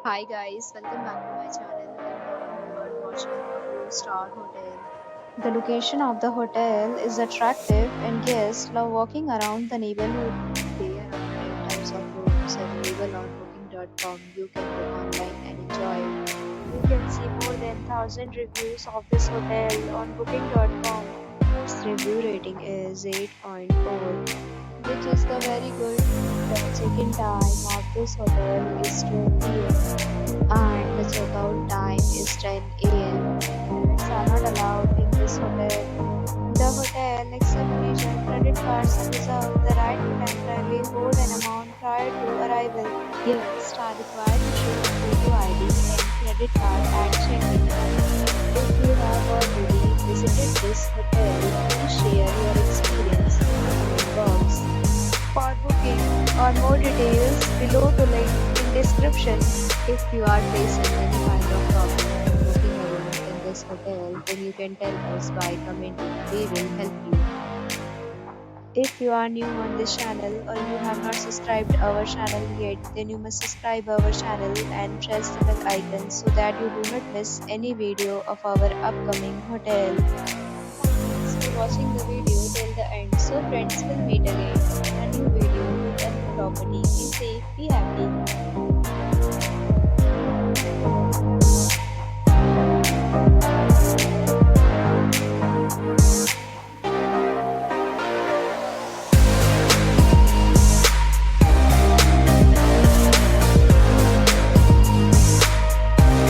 Hi guys, welcome back to my channel and now you are watching a 4-star hotel. The location of the hotel is attractive and guests love walking around the neighborhood. There are 10 types of rooms available on booking.com. You can book online and enjoy it. You can see more than 1,000 reviews of this hotel on booking.com. Its review rating is 8.4, which is the very good. The check-in time of this hotel is 12 p.m. and the checkout time is 10 a.m. Pets are not allowed in this hotel. The hotel accepts major credit cards and reserves the right to temporarily hold an amount prior to arrival. Guests are required to show a photo ID and credit card at check-in. If you have already visited this hotel, please share your experience in the comment box. For booking or more details, below the link in description. If you are facing any kind of problem booking a room in this hotel, then you can tell us by commenting. We will help you. If you are new on this channel or you have not subscribed our channel yet, then you must subscribe our channel and press the bell icon so that you do not miss any video of our upcoming hotel. Thanks for watching the video till the end. So friends, will meet again.